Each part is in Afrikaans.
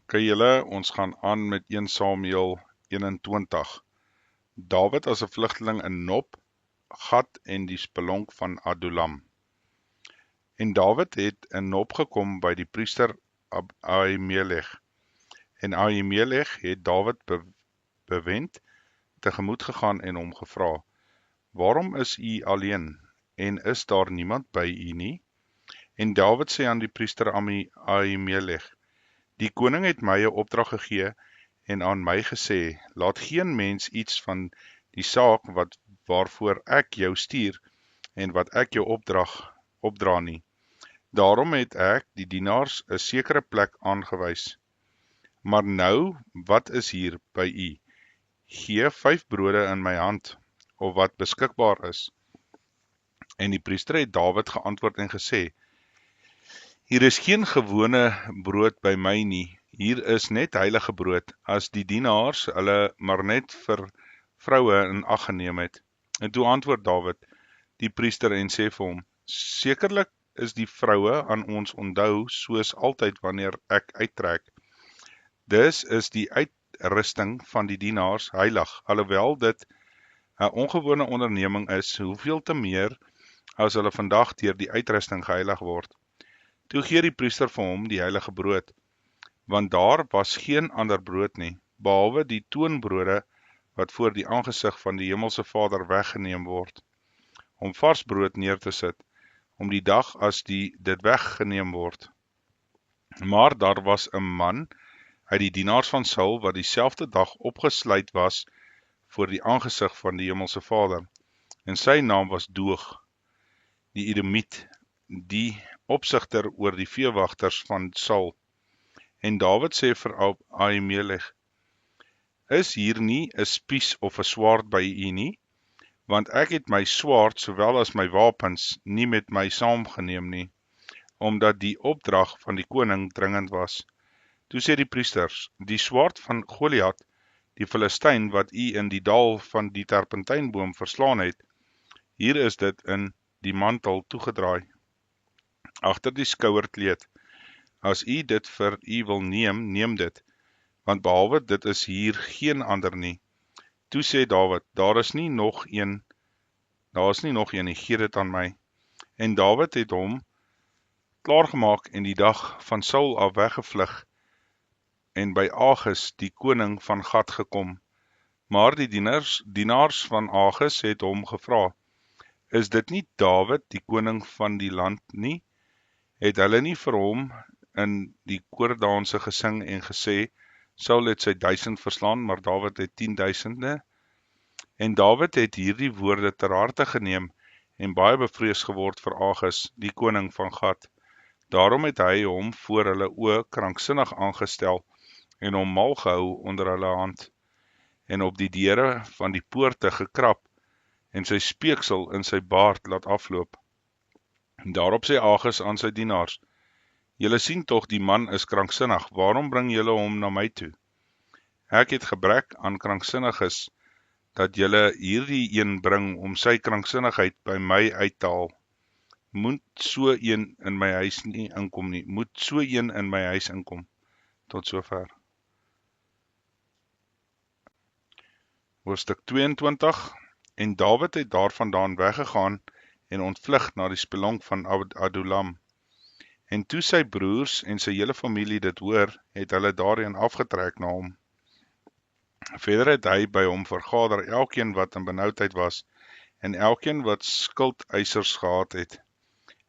Kyk julle, ons gaan aan met 1 Samuel 21. Dawid as 'n vlugteling in Nob, Gat en die spelonk van Adullam. En Dawid het in Nob gekom by die priester Ahimelech. En Ahimelech het Dawid bewend tegemoet gegaan en hom gevra: "Waarom is u alleen en is daar niemand by u nie?" En Dawid sê aan die priester Ahimelech: "Die koning het my 'n opdrag gegee en aan my gesê: laat geen mens iets van die saak waarvoor ek jou stuur en wat ek jou opdra nie. Daarom het ek die dienaars 'n sekere plek aangewys. Maar nou, wat is hier by u? Gee 5 brode in my hand, of wat beskikbaar is." En die priester het Dawid geantwoord en gesê: "Hier is geen gewone brood by my nie. Hier is net heilige brood, as die dienaars hulle maar net vir vroue in ag geneem het." En toe antwoord Dawid die priester en sê vir hom: "Sekerlik is die vroue aan ons onthou soos altyd wanneer ek uittrek. Dus is die uitrusting van die dienaars heilig, alhoewel dit 'n ongewone onderneming is, hoeveel te meer as hulle vandag deur die uitrusting geheilig word." Toe gee die priester vir hom die heilige brood, want daar was geen ander brood nie, behalwe die toonbrode wat voor die aangesig van die Hemelse Vader weggeneem word, om vars brood neer te sit, om die dag as dit weggeneem word. Maar daar was 'n man uit die dienaars van Saul, wat dieselfde dag opgesluit was voor die aangesig van die Hemelse Vader, en sy naam was Doeg, die Edomiet, die opsigter oor die veewagters van Saul. En Dawid sê vir Ahimelech: "Is hier nie 'n spies of 'n swaard by u nie? Want ek het my swaard sowel as my wapens nie met my saamgeneem nie, omdat die opdrag van die koning dringend was." Toe sê die priesters: "Die swaard van Goliat, die Filistyn wat u in die dal van die terpentynboom verslaan het, hier is dit in die mantel toegedraai, agter die skouerkleed. As u dit vir u wil neem, neem dit, want behalwe dit is hier geen ander nie." Toe sê Dawid: Daar is nie nog een nie, gee dit aan my." En Dawid het hom klaargemaak en die dag van Saul af weggevlug en by Agis, die koning van Gat, gekom. Maar die dienaars van Agis het hom gevra: "Is dit nie Dawid, die koning van die land nie? Het hulle nie vir hom in die koordanse gesing en gesê: Saul het sy 1000 verslaan, maar Dawid het 10.000e? En Dawid het hierdie woorde ter harte geneem en baie bevrees geword vir Agis, die koning van Gat. Daarom het hy hom voor hulle oë kranksinnig aangestel en hom mal gehou onder hulle hand, en op die deure van die poorte gekrap en sy speeksel in sy baard laat afloop. Daarop sê Agis aan sy dienaars: "Julle sien tog, die man is kranksinnig, waarom bring julle hom na my toe? Ek het gebrek aan kranksinniges, dat julle hierdie een bring om sy kranksinnigheid by my uit te haal. Moet so een in my huis inkom. Tot sover. Hoofstuk 22. En Dawid het daarvandaan weggegaan en ontvlug na die spelonk van Adullam. En toe sy broers en sy hele familie dit hoor, het hulle daarheen afgetrek na hom. Verder het hy by hom vergader elkeen wat in benoudheid was, en elkeen wat skuldeisers gehad het,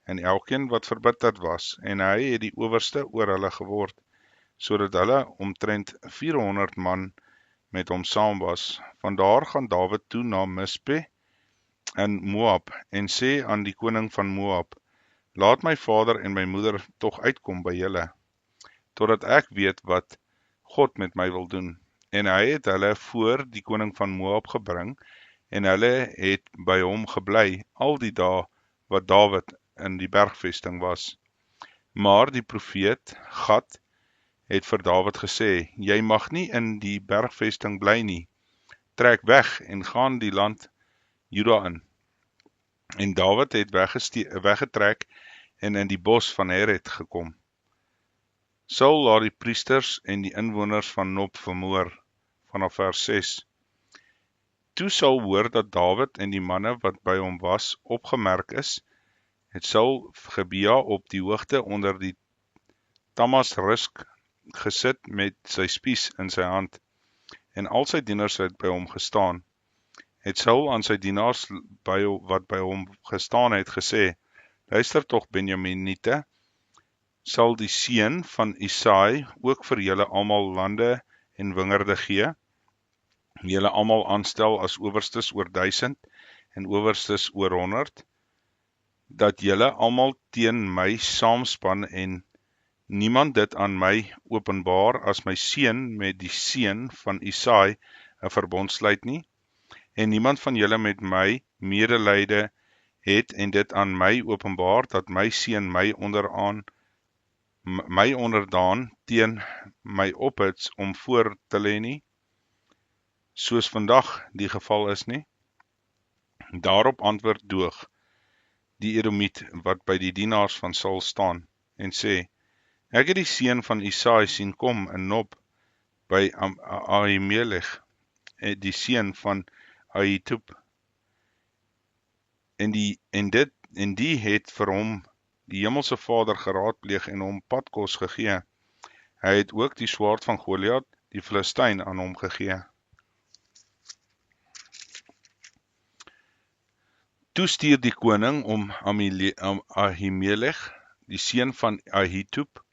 en elkeen wat verbitterd was, en hy het die owerste oor hulle geword, sodat hulle omtrent 400 man met hom saam was. Vandaar gaan Dawid toe na Mispe in Moab, en sê aan die koning van Moab: "Laat my vader en my moeder tog uitkom by julle, totdat ek weet wat God met my wil doen." En hy het hulle voor die koning van Moab gebring, en hulle het by hom gebly al die dae wat Dawid in die bergvesting was. Maar die profeet Gad het vir Dawid gesê: "Jy mag nie in die bergvesting bly nie, trek weg en gaan die land Juda in." En Dawid het weggetrek en in die bos van Heret gekom. Saul laat die priesters en die inwoners van Nob vermoor, vanaf vers 6. Toe Saul hoor dat Dawid en die manne wat by hom was, opgemerk is, het Saul Gebea op die hoogte onder die Tamasrisk gesit met sy spies in sy hand, en al sy dieners het by hom gestaan. Het Saul aan sy dienaars wat by hom gestaan het gesê, luister tog Benjaminite, sal die seun van Isaai ook vir julle almal lande en wingerde gee, julle almal aanstel as owerstes oor 1000 en owerstes oor 100, dat julle almal teen my saamspan en niemand dit aan my openbaar as my seun met die seun van Isaai 'n verbond sluit nie, en niemand van julle met my medelyde het en dit aan my openbaar dat my seun my onderdaan teen my ophits om voor te lê nie, soos vandag die geval is nie. Daarop antwoord Doeg, die Edomiet wat by die dienaars van Saul staan, en sê, ek het die seun van Isaai sien kom in Nob by Ahimelech, die seun van Ahitub, en die het vir hom die Hemelse Vader geraadpleeg en hom padkos gegee. Hy het ook die swaard van Goliat, die Filistyn, aan hom gegee. Toe stuur die koning om Ahimelech, die seun van Ahitub,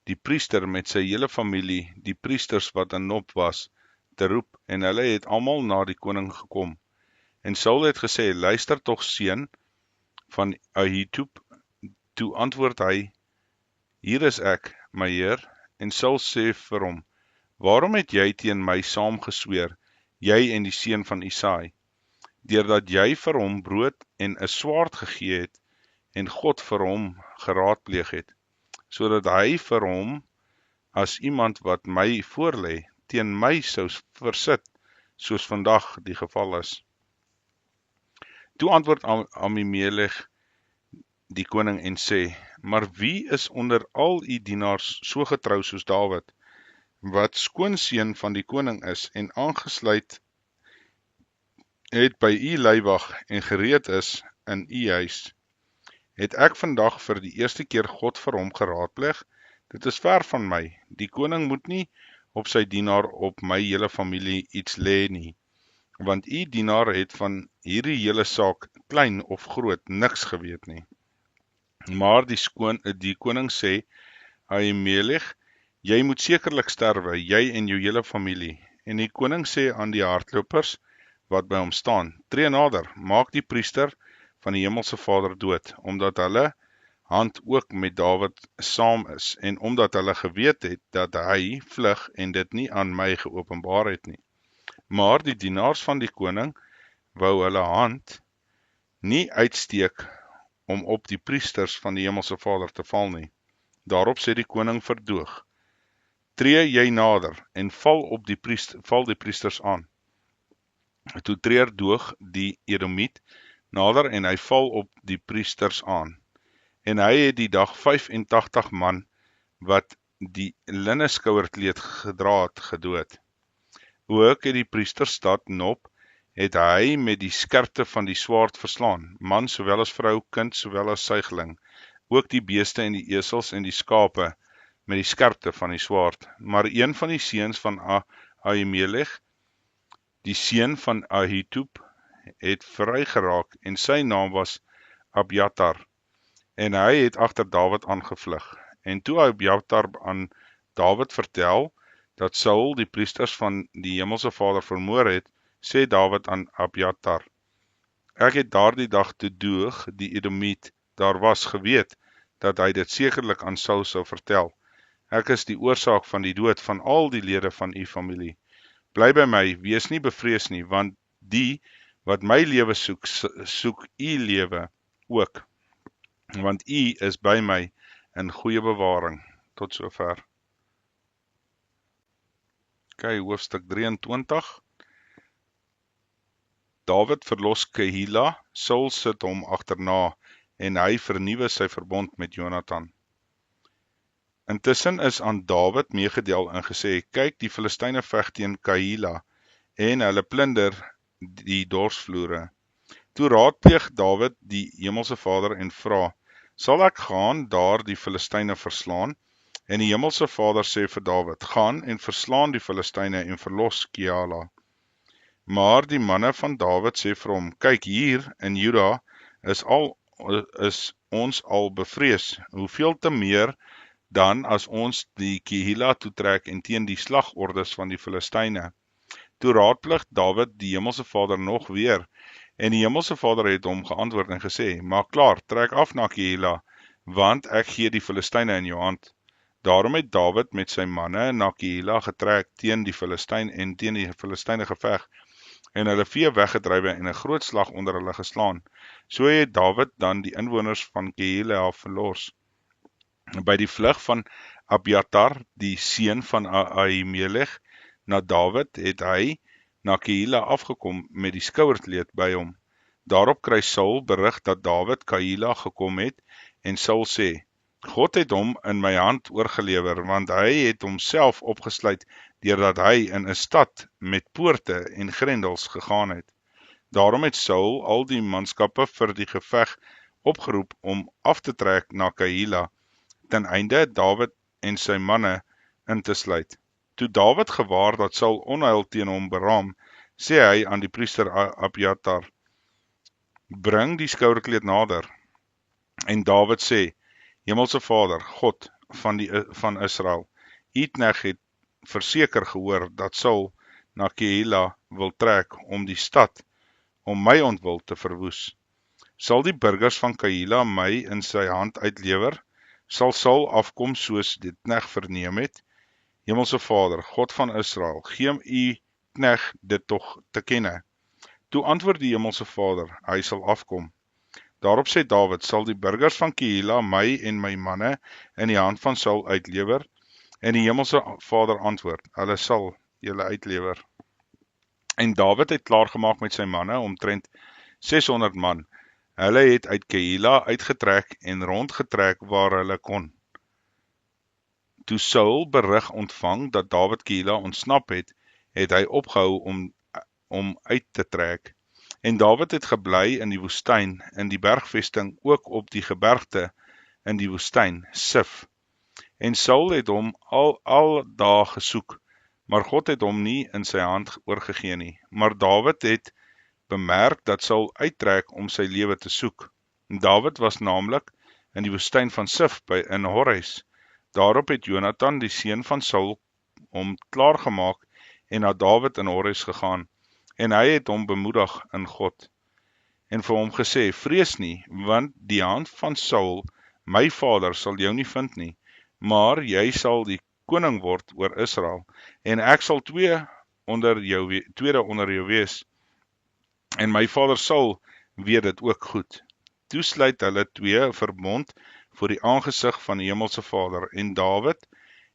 die priester met sy hele familie, die priesters wat in Nob was, te roep, en hulle het almal na die koning gekom. En Saul het gesê, luister tog seun van Ahitub. Toe antwoord hy, hier is ek, my heer, en Saul sê vir hom, waarom het jy teen my saamgesweer, jy en die seun van Isaai, deurdat jy vir hom brood en 'n swaard gegee het, en God vir hom geraadpleeg het, sodat hy vir hom, as iemand wat my voorlê, teen my sou versit, soos vandag die geval is. Toe antwoord Ahimelech die koning en sê, maar wie is onder al u dienaars so getrou soos Dawid, wat skoonseun van die koning is en aangesluit het by u leiwag en gereed is in u huis? Het ek vandag vir die eerste keer God vir hom geraadpleeg? Dit is ver van my. Die koning moet nie op sy dienaar op my hele familie iets lê nie, want u dienaar het van hierdie hele saak, klein of groot, niks geweet nie. Maar die koning sê, Ahimelech, jy moet sekerlik sterwe, jy en jou hele familie. En die koning sê aan die hardlopers wat by hom staan, tree nader, maak die priester van die Hemelse Vader dood, omdat hulle hand ook met Dawid saam is, en omdat hulle geweet het dat hy vlug en dit nie aan my geopenbaar het nie. Maar die dienaars van die koning wou hulle hand nie uitsteek om op die priesters van die Hemelse Vader te val nie. Daarop sê die koning vir Doeg, tree jy nader en val die priesters aan. Toe tree Doeg die Edomiet nader en hy val op die priesters aan. En hy het die dag 85 man wat die linne skouerkleed gedra het, gedood. Ook het die priesterstad Nob, het hy met die skerpte van die swaard verslaan, man sowel as vrou, kind sowel as suigeling, ook die beeste en die esels en die skape met die skerpte van die swaard. Maar een van die seuns van Ahimelech, die seun van Ahitub, het vrygeraak en sy naam was Abjatar, en hy het agter Dawid aangevlug. En toe Abjatar aan Dawid vertel dat Saul die priesters van die Hemelse Vader vermoor het, sê Dawid aan Abjatar, ek het daardie dag toe Doeg die Edomiet daar was geweet, dat hy dit sekerlik aan Saul sou vertel. Ek is die oorsaak van die dood van al die lede van u familie. Bly by my, wees nie bevrees nie, want die wat my lewe soek, soek u lewe ook, want u is by my in goeie bewaring. Tot sover. Hoofstuk 23. Dawid verlos Kehila, Saul sit hom agterna, en hy vernuwe sy verbond met Jonathan. Intussen is aan Dawid meegedeel en gesê, kyk, die Filistyne veg teen Keila, en hulle plunder die dorsvloere. Toe raadpleeg Dawid die Hemelse Vader en vra, sal ek gaan daar die Filistyne verslaan? En die Hemelse Vader sê vir Dawid, gaan en verslaan die Filistyne en verlos Keila. Maar die manne van Dawid sê vir hom, kyk hier in Juda is ons al bevrees, hoeveel te meer dan as ons die Keila toetrek en teen die slagordes van die Filistyne. Toe raadpleeg Dawid die Hemelse Vader nog weer, en die Hemelse Vader het hom geantwoord en gesê, maak klaar, trek af na Keila, want ek gee die Filistyne in jou hand. Daarom het Dawid met sy manne na Keila getrek teen die Filistyne geveg, en hulle vee weggedrywe en 'n groot slag onder hulle geslaan. So het Dawid dan die inwoners van Keila verlos. By die vlug van Abiatar, die seun van Ahimelech, na Dawid het hy na Keila afgekom met die skouerkleed by hom. Daarop kry Saul berig dat Dawid Keila gekom het, en Saul sê, God het hom in my hand oorgelewer, want hy het homself opgesluit, deurdat hy in 'n stad met poorte en grendels gegaan het. Daarom het Saul al die manskappe vir die geveg opgeroep om af te trek na Keila, ten einde Dawid en sy manne in te sluit. Toe Dawid gewaar dat Saul onheil teen hom beraam, sê hy aan die priester Abiatar, bring die skouerkleed nader. En Dawid sê, Hemelse Vader, God van Israel, u knegt het verseker gehoor dat Saul na Keila wil trek om die stad om my ontwil te verwoes. Sal die burgers van Keila my in sy hand uitlewer? Sal Saul afkom soos die knegt verneem het? Hemelse Vader, God van Israel, gee u knegt dit tog te kenne. Toe antwoord die Hemelse Vader, hy sal afkom. Daarop sê Dawid, sal die burgers van Keila my en my manne in die hand van Saul uitlewer? En die Hemelse Vader antwoord, hulle sal julle uitlewer. En Dawid het klaargemaak met sy manne, omtrent 600 man. Hulle het uit Keila uitgetrek en rondgetrek waar hulle kon. Toe Saul berig ontvang dat Dawid Keila ontsnap het, het hy opgehou om uit te trek. En Dawid het gebly in die woestyn, in die bergvesting, ook op die gebergte in die woestyn, Sif. En Saul het hom al dae gesoek, maar God het hom nie in sy hand oorgegee nie. Maar Dawid het bemerk dat Saul uittrek om sy lewe te soek. Dawid was naamlik in die woestyn van Sif in Horres. Daarop het Jonathan, die seun van Saul, hom klaargemaak en na Dawid in Horres gegaan, en hy het hom bemoedig in God, en vir hom gesê, vrees nie, want die hand van Saul, my vader, sal jou nie vind nie, maar jy sal die koning word oor Israel, en ek sal tweede onder jou wees, en my vader Saul weet dit ook goed. Toe sluit hulle twee 'n verbond voor die aangesig van die Hemelse Vader, en Dawid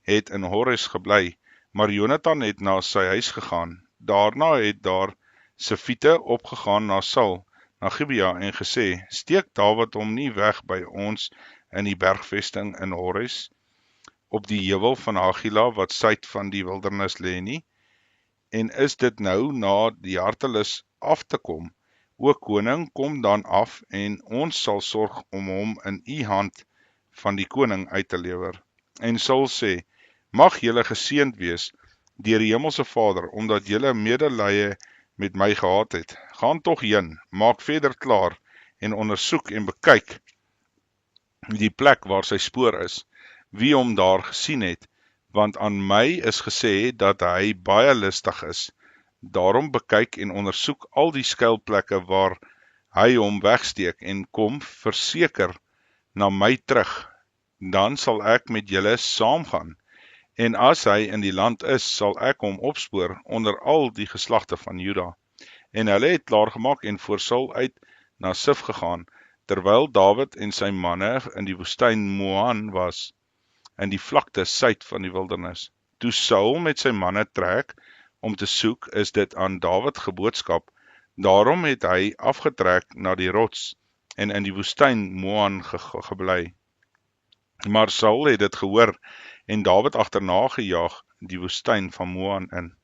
het in Horres gebly, maar Jonathan het na sy huis gegaan. Daarna het daar Sifiete opgegaan na Saul, na Gibea, en gesê, steek Dawid hom nie weg by ons in die bergvesting in Horres, op die heuwel van Hagila, wat suid van die wildernis lê nie, en is dit nou na die hartelus af te kom? O koning, kom dan af, en ons sal sorg om hom in u hand van die koning uit te lewer. En Saul sê, mag julle geseënd wees deur die Hemelse Vader, omdat julle medelee met my gehad het. Gaan tog heen, maak verder klaar, en ondersoek en bekyk die plek waar sy spoor is, wie hom daar gesien het, want aan my is gesê dat hy baie listig is. Daarom bekyk en ondersoek al die skuilplekke waar hy hom wegsteek, en kom verseker na my terug. Dan sal ek met julle saamgaan, en as hy in die land is, sal ek hom opspoor onder al die geslagte van Juda. En hulle het klaargemaak en voor Saul uit na Sif gegaan, terwyl Dawid en sy manne in die woestyn Moan was, in die vlakte suid van die wildernis. Toe Saul met sy manne trek om te soek, is dit aan Dawid geboodskap. Daarom het hy afgetrek na die rots en in die woestyn Moan gebly. Maar Saul het dit gehoor en Dawid agterna gejaag die woestyn van Moan in.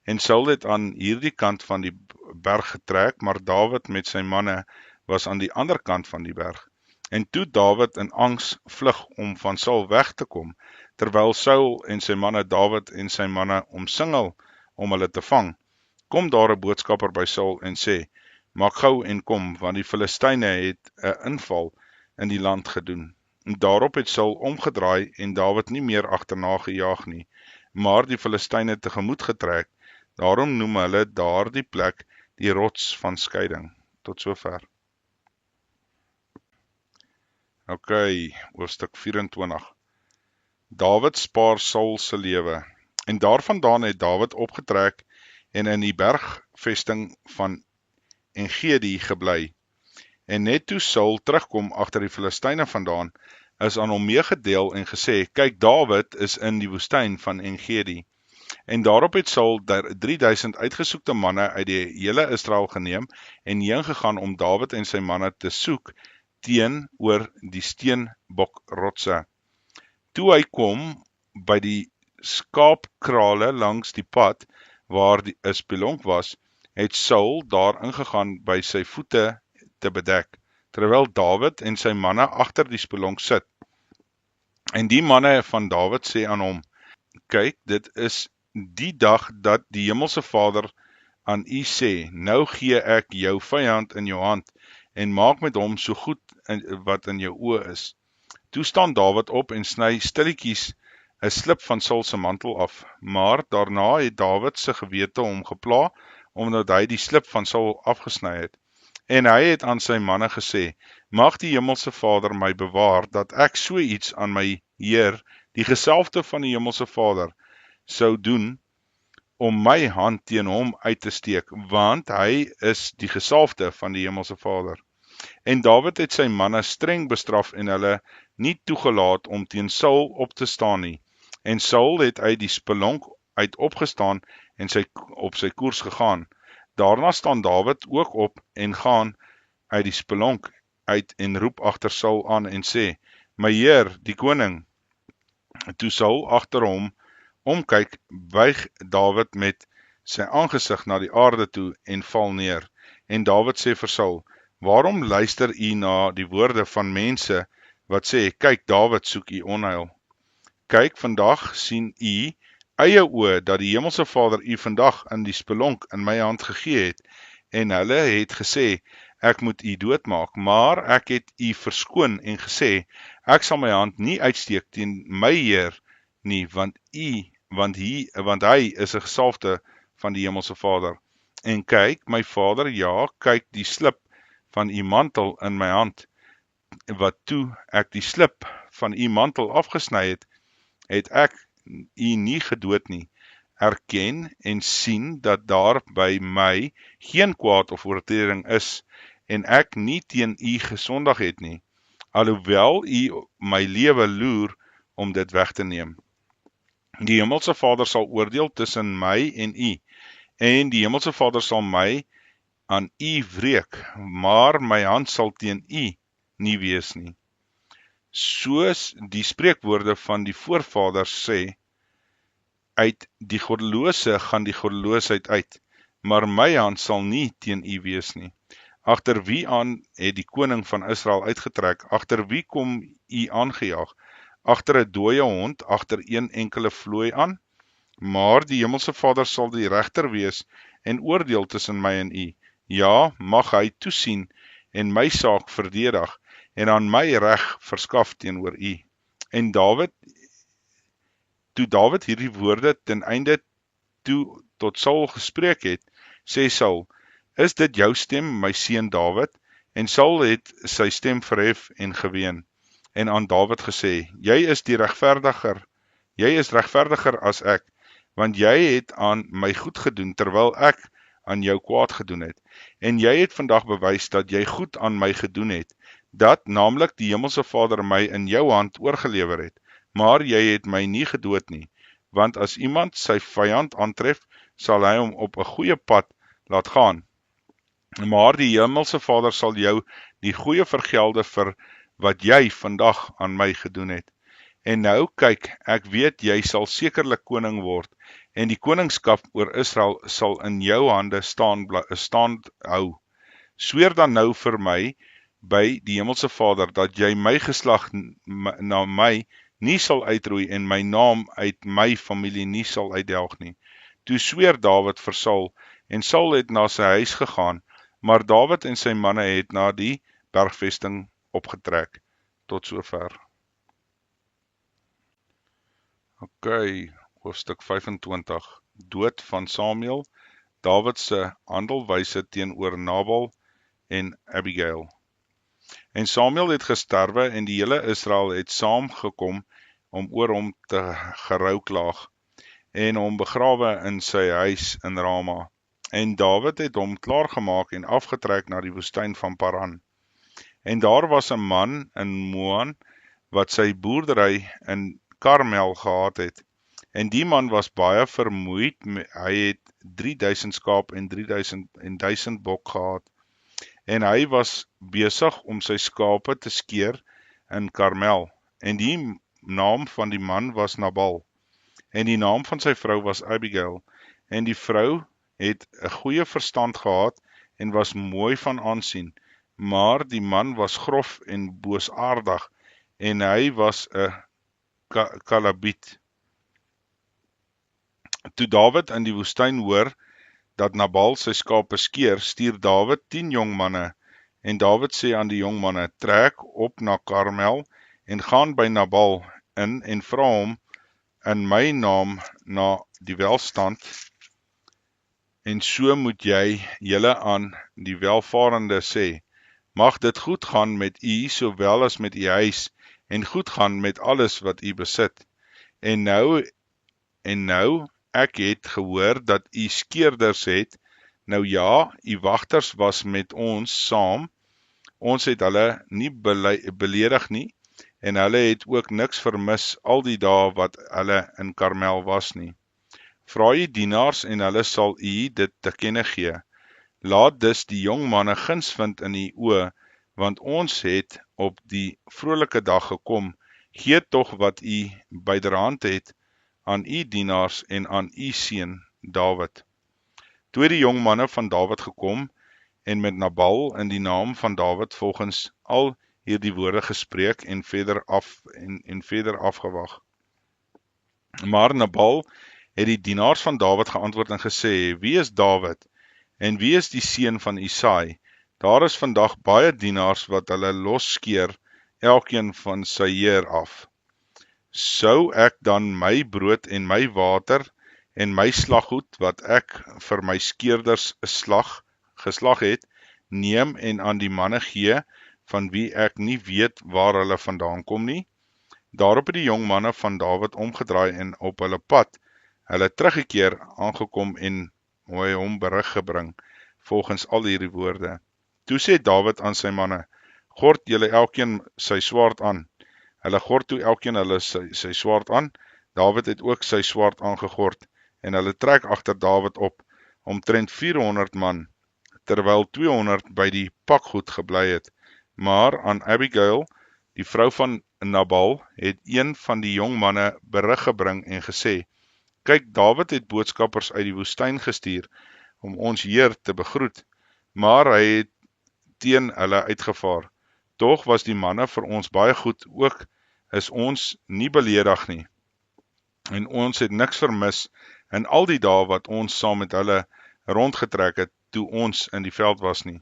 En Saul het aan hierdie kant van die berg getrek, maar Dawid met sy manne was aan die ander kant van die berg. En toe Dawid in angs vlug om van Saul weg te kom, terwyl Saul en sy manne Dawid en sy manne omsingel om hulle te vang, kom daar 'n boodskapper by Saul en sê, maak gou en kom, want die Filistyne het 'n inval in die land gedoen. En daarop het Saul omgedraai en Dawid nie meer agterna gejaag nie, maar die Filistyne tegemoet getrek. Daarom noem hulle daardie plek die rots van skeiding. Tot sover. OK, hoofstuk 24. Dawid spaar Saul se lewe. En daarvandaan het Dawid opgetrek en in die bergvesting van Engedi gebly. En net toe Saul terugkom agter die Filistyne vandaan, is aan hom meegedeel en gesê, kyk, Dawid is in die woestyn van Engedi. En daarop het Saul 3000 uitgesoekte manne uit die hele Israel geneem en heen gegaan om Dawid en sy manne te soek teenoor die steenbokrotse. Toe hy kom by die skaapkrale langs die pad waar die spelonk was, het Saul daar ingegaan by sy voete te bedek, terwyl Dawid en sy manne agter die spelonk sit. En die manne van Dawid sê aan hom, kyk, dit is die dag dat die Hemelse Vader aan u sê, nou gee ek jou vyand in jou hand, en maak met hom so goed wat in jou oë is. Toe staan Dawid op en sny stilletjies 'n slip van Saul se mantel af, maar daarna het Dawid se gewete hom gepla, omdat hy die slip van Saul afgesny het. En hy het aan sy manne gesê, mag die Hemelse Vader my bewaar, dat ek so iets aan my Heer, die gesalfde van die Hemelse Vader, sou doen, om my hand teen hom uit te steek, want hy is die gesalfde van die Hemelse Vader. En Dawid het sy manne streng bestraf en hulle nie toegelaat om teen Saul op te staan nie. En Saul het uit die spelonk uit opgestaan en op sy koers gegaan. Daarna staan Dawid ook op en gaan uit die spelonk uit en roep agter Saul aan en sê, my Heer, die koning. Toe Saul agter hom omkyk, buig Dawid met sy aangesig na die aarde toe en val neer. En Dawid sê vir Saul, waarom luister u na die woorde van mense wat sê, kyk, Dawid soek u onheil. Kyk, vandag sien u eie oë dat die Hemelse Vader u vandag in die spelonk in my hand gegee het, en hulle het gesê, ek moet u doodmaak, maar ek het u verskoon en gesê, ek sal my hand nie uitsteek teen my Heer nie, want hy is 'n gesalfde van die Hemelse Vader. En kyk, my Vader, ja, kyk die slip van u mantel in my hand, wat toe ek die slip van u mantel afgesny het ek u nie gedood nie. Erken en sien dat daar by my geen kwaad of oortreding is, en ek nie teen u gesondig het nie, alhoewel u my lewe loer om dit weg te neem. Die Hemelse Vader sal oordeel tussen my en u, en die Hemelse Vader sal my aan u wreek, maar my hand sal teen u nie wees nie. Soos die spreekwoorde van die voorvaders sê, uit die goddelose gaan die goddeloosheid uit, maar my hand sal nie teen u wees nie. Agter wie aan het die koning van Israel uitgetrek? Agter wie kom u aangejaag? Agter 'n dooie hond, agter een enkele vlooi aan? Maar die Hemelse Vader sal die regter wees en oordeel tussen my en u. Ja, mag hy toesien en my saak verdedig en aan my reg verskaf teenoor u. En toe Dawid hierdie woorde ten einde toe tot Saul gespreek het, sê Saul, is dit jou stem, my seun Dawid? En Saul het sy stem verhef en geween, en aan Dawid gesê, jy is regverdiger as ek, want jy het aan my goed gedoen, terwyl ek aan jou kwaad gedoen het. En jy het vandag bewys dat jy goed aan my gedoen het, dat naamlik die Hemelse Vader my in jou hand oorgelewer het, maar jy het my nie gedood nie, want as iemand sy vyand aantref, sal hy hom op 'n goeie pad laat gaan. Maar die Hemelse Vader sal jou die goeie vergelde vir wat jy vandag aan my gedoen het. En nou kyk, ek weet jy sal sekerlik koning word, en die koningskap oor Israel sal in jou hande staan hou. Sweer dan nou vir my by die Hemelse Vader dat jy my geslag na my nie sal uitroei en my naam uit my familie nie sal uitdelg nie. Toe sweer Dawid vir Saul, en Saul het na sy huis gegaan, maar Dawid en sy manne het na die bergvesting opgetrek. Tot sover. Hoofstuk 25. Dood van Samuel, Dawid se handelwyse teenoor Nabal en Abigail. En Samuel het gesterwe en die hele Israel het saamgekom om oor hom te gerouklaag en hom begrawe in sy huis in Rama. En Dawid het hom klaargemaak en afgetrek na die woestyn van Paran. En daar was 'n man in Moan wat sy boerdery in Karmel gehad het. En die man was baie vermoeid, hy het 3000 skaap en 1000 bok gehad. En hy was besig om sy skape te skeer in Karmel. En die naam van die man was Nabal. En die naam van sy vrou was Abigail. En die vrou het 'n goeie verstand gehad en was mooi van aansien. Maar die man was grof en boosaardig en hy was 'n Kalabiet. Toe Dawid in die woestyn hoor dat Nabal sy skape skeer, stuur Dawid 10 jong manne, en Dawid sê aan die jong manne, trek op na Karmel en gaan by Nabal in en vra hom in my naam na die welstand, en so moet jy julle aan die welvarende sê, mag dit goed gaan met u sowel as met u huis, en goed gaan met alles wat u besit. En nou, ek het gehoor dat u skeerders het, nou ja, u wagters was met ons saam, ons het hulle nie beledig nie, en hulle het ook niks vermis al die dae wat hulle in Karmel was nie. Vra u dienaars en hulle sal u dit te kenne gee. Laat dus die jong manne guns vind in u oë, want ons het op die vrolike dag gekom, gee tog wat u byderhand het aan u dienaars en aan u seun Dawid. Toe die jong manne van Dawid gekom en met Nabal in die naam van Dawid volgens al hierdie woorde gespreek en verder afgewag. Maar Nabal het die dienaars van Dawid geantwoord en gesê, wie is Dawid en wie is die seun van Isaai? Daar is vandag baie dienaars wat hulle losskeer, elkeen van sy heer af. Sou ek dan my brood en my water en my slaggoed wat ek vir my skeerders geslag het, neem en aan die manne gee, van wie ek nie weet waar hulle vandaan kom nie? Daarop het die jong manne van Dawid omgedraai en op hulle pad, hulle teruggekeer aangekom en hom berig gebring, volgens al hierdie woorde. Toe sê Dawid aan sy manne, gord julle elkeen sy swaard aan. Hulle gord toe elkeen hulle sy swaard aan, Dawid het ook sy swaard aangegord, en hulle trek agter Dawid op, omtrent 400 man, terwyl 200 by die pakgoed gebly het. Maar aan Abigail, die vrou van Nabal, het een van die jong manne berig gebring en gesê, kyk, Dawid het boodskappers uit die woestyn gestuur, om ons heer te begroet, maar hy het teen hulle uitgevaar. Tog was die manne vir ons baie goed, ook is ons nie beledig nie. En ons het niks vermis in al die dae wat ons saam met hulle rondgetrek het, toe ons in die veld was nie.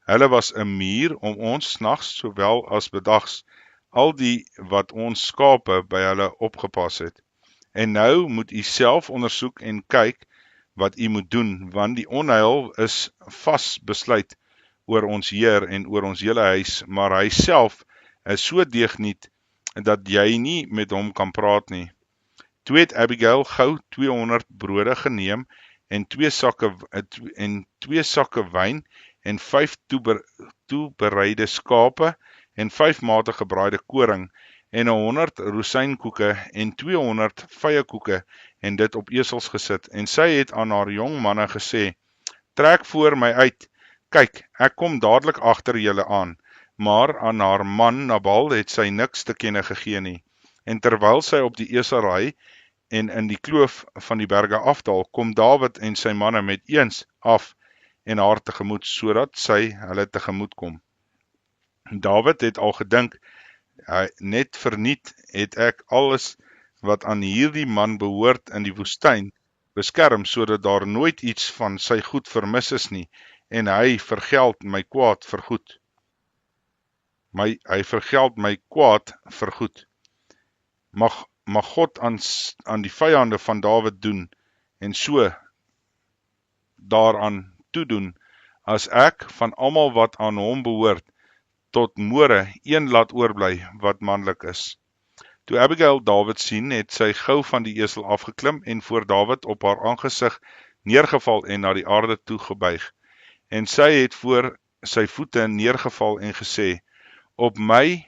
Hulle was 'n muur om ons snags sowel as bedags, al die wat ons skape by hulle opgepas het. En nou moet u self ondersoek en kyk wat u moet doen, want die onheil is vas besluit oor ons heer en oor ons hele huis, maar hy self is so deegniet, dat jy nie met hom kan praat nie. Toe het Abigail gou 200 brode geneem, en 2 sakke wyn, en 5 toebereide skape, en 5 mate gebraaide koring, en 100 rosynkoeke, en 200 vyekoeke, en dit op esels gesit, en sy het aan haar jong manne gesê, trek voor my uit, kyk, ek kom dadelik agter julle aan, maar aan haar man Nabal het sy niks te kenne gegee nie. En terwyl sy op die esel ry en in die kloof van die berge afdaal, kom Dawid en sy manne met eens af en haar tegemoet, sodat sy hulle tegemoet kom. Dawid het al gedink, net verniet het ek alles wat aan hierdie man behoort in die woestyn beskerm, sodat daar nooit iets van sy goed vermis is nie, en hy vergeld my kwaad vir goed. Hy vergeld my kwaad vir goed. Mag God aan die vyande van Dawid doen, en so daaraan toedoen, as ek van almal wat aan hom behoort, tot môre een laat oorbly wat manlik is. Toe Abigail Dawid sien, het sy gou van die esel afgeklim en voor Dawid op haar aangesig neergeval en na die aarde toe gebuig. En sy het voor sy voete neergeval en gesê, Op my,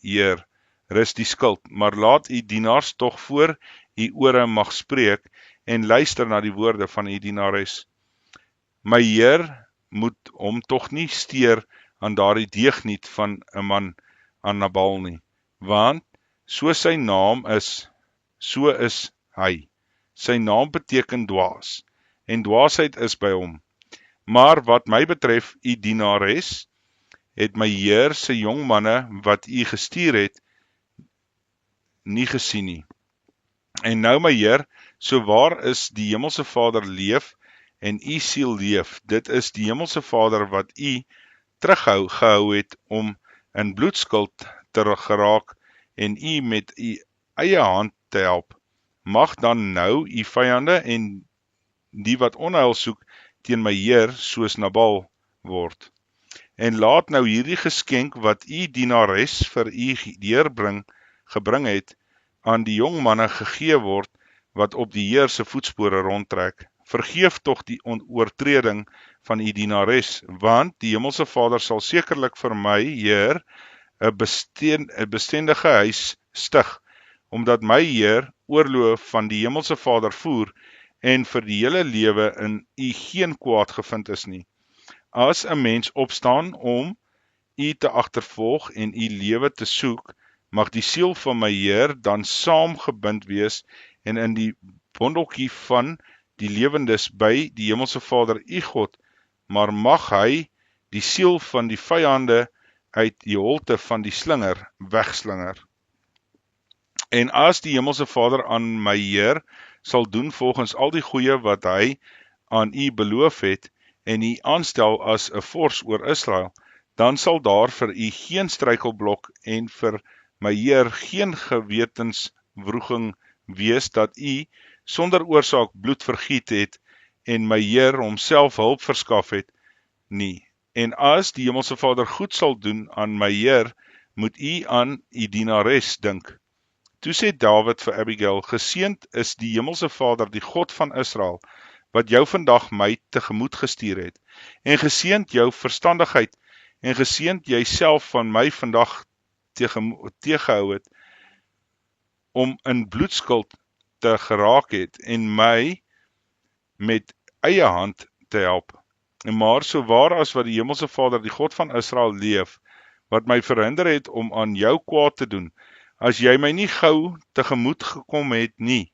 Heer, rus die skuld, maar laat u dienaars tog voor u ore mag spreek en luister na die woorde van u dienares. My Heer moet hom tog nie steur aan daardie deugniet van 'n man aan Nabal nie, want so sy naam is, so is hy. Sy naam beteken dwaas, en dwaasheid is by hom. Maar wat my betref, u dienares, het my Heer se jong manne wat u gestuur het, nie gesien nie. En nou my Heer, so waar is die Hemelse Vader leef, en u siel leef, dit is die Hemelse Vader wat u teruggehou het om in bloedskuld te geraak en u met u eie hand te help. Mag dan nou u vyande en die wat onheil soek teen my Heer soos Nabal word. En laat nou hierdie geskenk wat u dienares vir u gebring het, aan die jong manne gegee word wat op die Heer se voetspore rondtrek. Vergeef tog die oortreding van u dienares, want die Hemelse Vader sal sekerlik vir my Heer 'n bestendige huis stig, omdat my Heer oorloë van die Hemelse Vader voer en vir die hele lewe in u geen kwaad gevind is nie. As 'n mens opstaan om u te agtervolg en u lewe te soek, mag die siel van my Heer dan saamgebind wees en in die bondeltjie van die lewendes by die Hemelse Vader u God, maar mag hy die siel van die vyande uit die holte van die slinger wegslinger. En as die Hemelse Vader aan my Heer sal doen volgens al die goeie wat hy aan u beloof het, en u aanstel as 'n vors oor Israel, dan sal daar vir u geen struikelblok en vir my Heer geen gewetenswroging wees dat u sonder oorsaak bloed vergiet het en my Heer homself hulp verskaf het nie. En as die Hemelse Vader goed sal doen aan my Heer, moet u aan u dienares dink. Toe sê Dawid vir Abigail, geseënd is die Hemelse Vader, die God van Israel, wat jou vandag my tegemoet gestuur het, en geseënd jou verstandigheid, en geseënd jy self van my vandag teëgehou het, om in bloedskuld te geraak het, en my met eie hand te help. Maar so waar as wat die Hemelse Vader, die God van Israel leef, wat my verhinder het om aan jou kwaad te doen, as jy my nie gou tegemoet gekom het nie,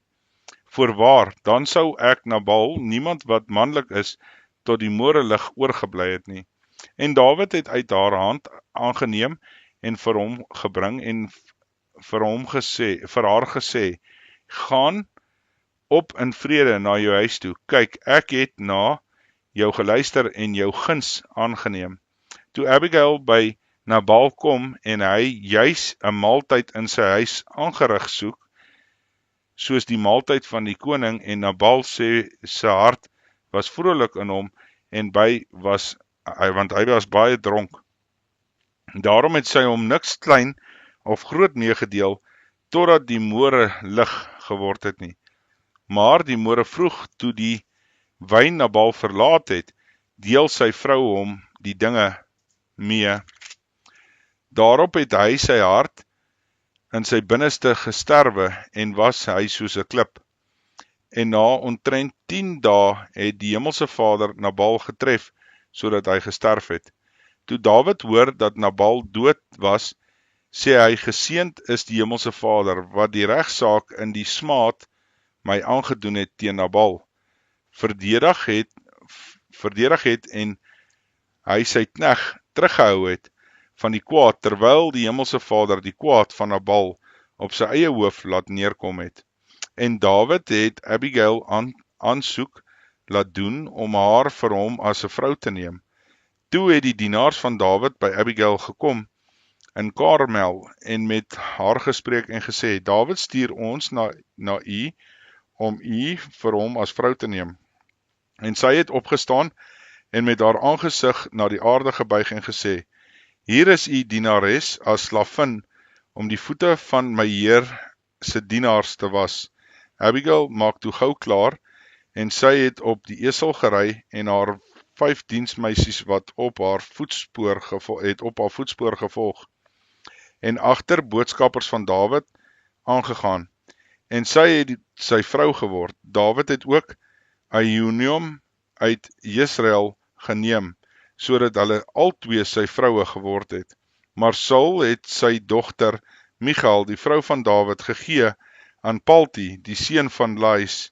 voorwaar, dan sou ek Nabal, niemand wat manlik is, tot die môrelig oorgebly het nie. En Dawid het uit haar hand aangeneem en vir hom gebring en vir haar gesê, gaan op in vrede na jou huis toe. Kyk, ek het na jou geluister en jou guns aangeneem. Toe Abigail by Nabal kom en hy juis 'n maaltyd in sy huis aangerig soek, soos die maaltyd van die koning, en Nabal sê sy hart was vrolik in hom en want hy was baie dronk. Daarom het sy hom niks klein of groot meegedeel totdat die môre lig geword het nie. Maar die môre vroeg toe die wyn Nabal verlaat het, deel sy vrou hom die dinge mee. Daarop het hy sy hart in sy binneste gesterwe en was hy soos 'n klip. En na omtrent 10 dae het die Hemelse Vader Nabal getref, sodat hy gesterf het. Toe Dawid hoor dat Nabal dood was, sê hy, geseënd is die hemelse Vader, wat die regsaak in die smaad my aangedoen het teen Nabal, verdedig het en hy sy knegt teruggehou het van die kwaad, terwyl die hemelse Vader die kwaad van Nabal op sy eie hoof laat neerkom het. En Dawid het Abigail aansoek laat doen om haar vir hom as 'n vrou te neem. Toe het die dienaars van Dawid by Abigail gekom in Karmel en met haar gespreek en gesê, Dawid stuur ons na u om u vir hom as vrou te neem. En sy het opgestaan en met haar aangesig na die aarde gebuig en gesê, hier is u dienares as slavin om die voete van my heer se dienaars te was. Abigail maak toe gou klaar en sy het op die esel gery en haar 5 diensmeisies wat op haar voetspoor gevolg en agter boodskappers van Dawid aangegaan en sy het sy vrou geword. Dawid het ook Ahinoam uit Jesreel geneem, sodat hulle albei sy vroue geword het. Maar Saul het sy dogter Michal, die vrou van Dawid, gegee aan Palti, die seun van Lais,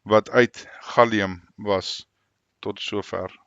wat uit Galleem was. Tot sover.